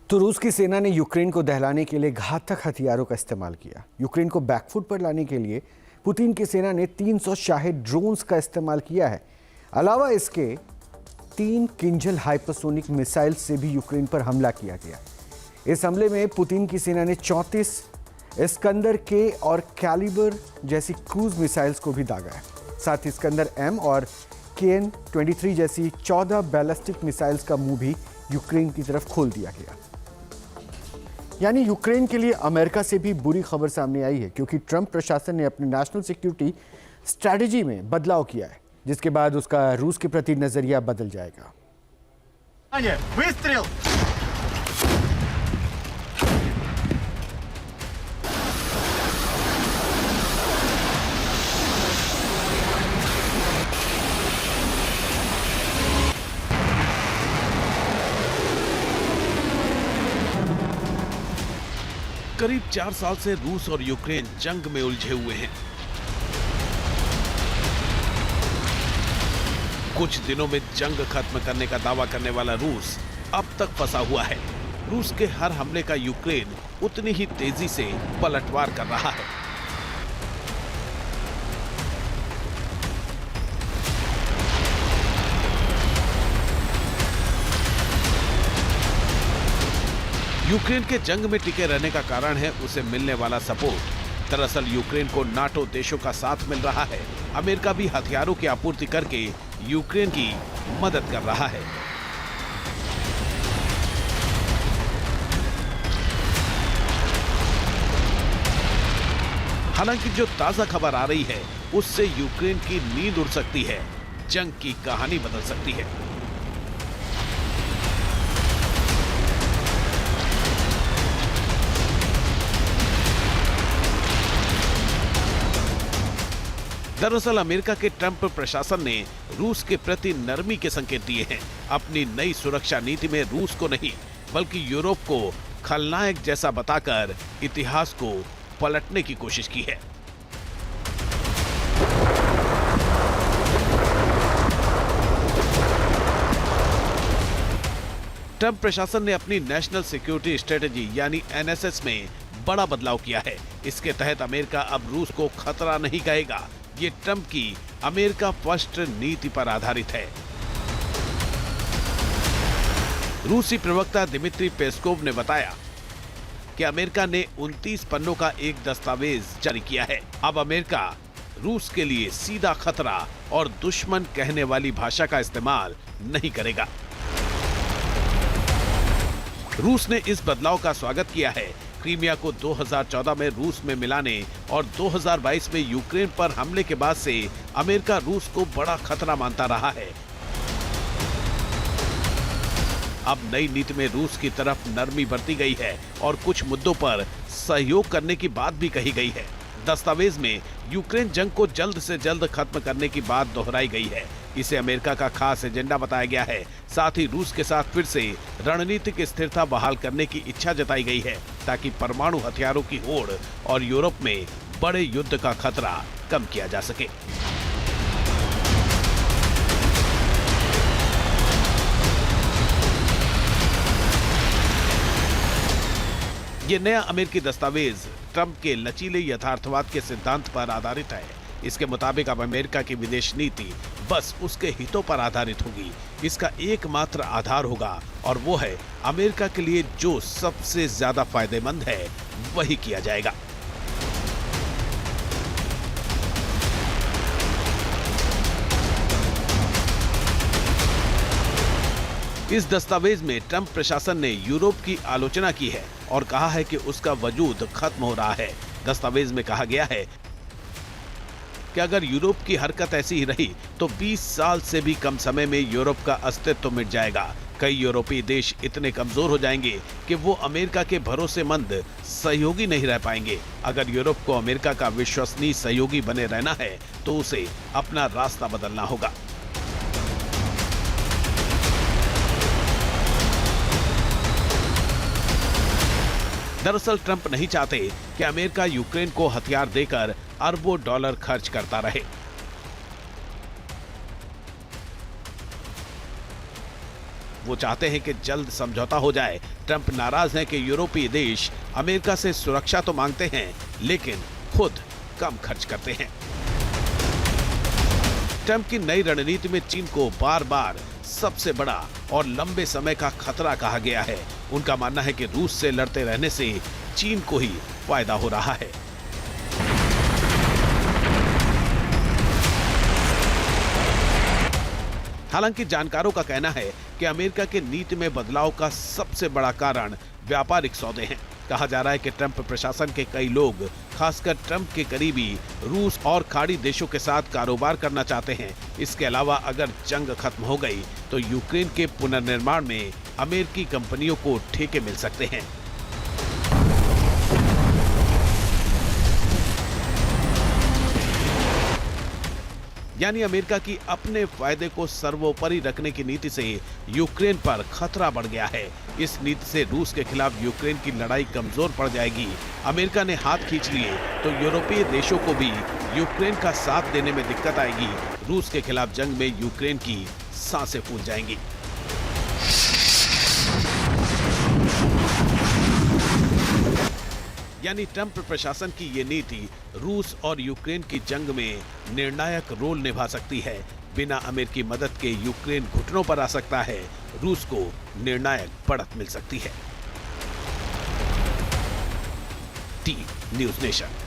तो रूस की सेना ने यूक्रेन को दहलाने के लिए घातक हथियारों का इस्तेमाल किया। यूक्रेन को बैकफुट पर लाने के लिए पुतिन की सेना ने 300 शाहिद ड्रोन्स का इस्तेमाल किया है। अलावा इसके 3 किंजल हाइपरसोनिक मिसाइल से भी यूक्रेन पर हमला किया गया। इस हमले में पुतिन की सेना ने 34 इस्कंदर के और कैलिबर जैसी क्रूज मिसाइल्स को भी दागा है। साथ ही इस्कंदर एम और KN-23 जैसी 14 बैलिस्टिक मिसाइल्स का मुंह भी यूक्रेन की तरफ खोल दिया गया। यानी यूक्रेन के लिए अमेरिका से भी बुरी खबर सामने आई है, क्योंकि ट्रंप प्रशासन ने अपनी नेशनल सिक्योरिटी स्ट्रैटेजी में बदलाव किया है, जिसके बाद उसका रूस के प्रति नजरिया बदल जाएगा। करीब 4 साल से रूस और यूक्रेन जंग में उलझे हुए हैं। कुछ दिनों में जंग खत्म करने का दावा करने वाला रूस अब तक फंसा हुआ है। रूस के हर हमले का यूक्रेन उतनी ही तेजी से पलटवार कर रहा है। यूक्रेन के जंग में टिके रहने का कारण है उसे मिलने वाला सपोर्ट। दरअसल यूक्रेन को नाटो देशों का साथ मिल रहा है। अमेरिका भी हथियारों की आपूर्ति करके यूक्रेन की मदद कर रहा है। हालांकि जो ताजा खबर आ रही है उससे यूक्रेन की नींद उड़ सकती है, जंग की कहानी बदल सकती है। दरअसल अमेरिका के ट्रंप प्रशासन ने रूस के प्रति नरमी के संकेत दिए हैं। अपनी नई सुरक्षा नीति में रूस को नहीं बल्कि यूरोप को खलनायक जैसा बताकर इतिहास को पलटने की कोशिश की है। ट्रंप प्रशासन ने अपनी नेशनल सिक्योरिटी स्ट्रेटेजी यानी NSS में बड़ा बदलाव किया है। इसके तहत अमेरिका अब रूस को खतरा नहीं कहेगा। ये ट्रंप की अमेरिका फर्स्ट नीति पर आधारित है। रूसी प्रवक्ता दिमित्री पेस्कोव ने बताया कि अमेरिका ने 29 पन्नों का एक दस्तावेज जारी किया है। अब अमेरिका रूस के लिए सीधा खतरा और दुश्मन कहने वाली भाषा का इस्तेमाल नहीं करेगा। रूस ने इस बदलाव का स्वागत किया है। क्रीमिया को 2014 में रूस में मिलाने और 2022 में यूक्रेन पर हमले के बाद से अमेरिका रूस को बड़ा खतरा मानता रहा है। अब नई नीति में रूस की तरफ नरमी बरती गई है और कुछ मुद्दों पर सहयोग करने की बात भी कही गई है। दस्तावेज में यूक्रेन जंग को जल्द से जल्द खत्म करने की बात दोहराई गई है। इसे अमेरिका का खास एजेंडा बताया गया है। साथ ही रूस के साथ फिर से रणनीतिक स्थिरता बहाल करने की इच्छा जताई गई है, ताकि परमाणु हथियारों की होड़ और यूरोप में बड़े युद्ध का खतरा कम किया जा सके। ये नया अमेरिकी दस्तावेज ट्रंप के लचीले यथार्थवाद के सिद्धांत पर आधारित है। इसके मुताबिक अब अमेरिका की विदेश नीति बस उसके हितों पर आधारित होगी। इसका एकमात्र आधार होगा और वो है अमेरिका के लिए जो सबसे ज्यादा फायदेमंद है वही किया जाएगा। इस दस्तावेज में ट्रंप प्रशासन ने यूरोप की आलोचना की है और कहा है कि उसका वजूद खत्म हो रहा है। दस्तावेज में कहा गया है कि अगर यूरोप की हरकत ऐसी ही रही तो 20 साल से भी कम समय में यूरोप का अस्तित्व मिट जाएगा। कई यूरोपीय देश इतने कमजोर हो जाएंगे कि वो अमेरिका के भरोसेमंद सहयोगी नहीं रह पाएंगे। अगर यूरोप को अमेरिका का विश्वसनीय सहयोगी बने रहना है तो उसे अपना रास्ता बदलना होगा। दरअसल ट्रंप नहीं चाहते कि अमेरिका यूक्रेन को हथियार देकर अरबों डॉलर खर्च करता रहे। वो चाहते हैं कि जल्द समझौता हो जाए। ट्रंप नाराज हैं कि यूरोपीय देश अमेरिका से सुरक्षा तो मांगते हैं लेकिन खुद कम खर्च करते हैं। ट्रंप की नई रणनीति में चीन को बार बार सबसे बड़ा और लंबे समय का खतरा कहा गया है। उनका मानना है कि रूस से लड़ते रहने से चीन को ही फायदा हो रहा है। हालांकि जानकारों का कहना है कि अमेरिका की नीति में बदलाव का सबसे बड़ा कारण व्यापारिक सौदे हैं। कहा जा रहा है कि ट्रंप प्रशासन के कई लोग, खासकर ट्रंप के करीबी, रूस और खाड़ी देशों के साथ कारोबार करना चाहते हैं। इसके अलावा अगर जंग खत्म हो गई तो यूक्रेन के पुनर्निर्माण में अमेरिकी कंपनियों को ठेके मिल सकते हैं। यानी अमेरिका की अपने फायदे को सर्वोपरि रखने की नीति से यूक्रेन पर खतरा बढ़ गया है। इस नीति से रूस के खिलाफ यूक्रेन की लड़ाई कमजोर पड़ जाएगी। अमेरिका ने हाथ खींच लिए तो यूरोपीय देशों को भी यूक्रेन का साथ देने में दिक्कत आएगी। रूस के खिलाफ जंग में यूक्रेन की सांसें फूल जाएंगी। यानी ट्रंप प्रशासन की ये नीति रूस और यूक्रेन की जंग में निर्णायक रोल निभा सकती है। बिना अमेरिकी मदद के यूक्रेन घुटनों पर आ सकता है। रूस को निर्णायक बढ़त मिल सकती है। T news nation.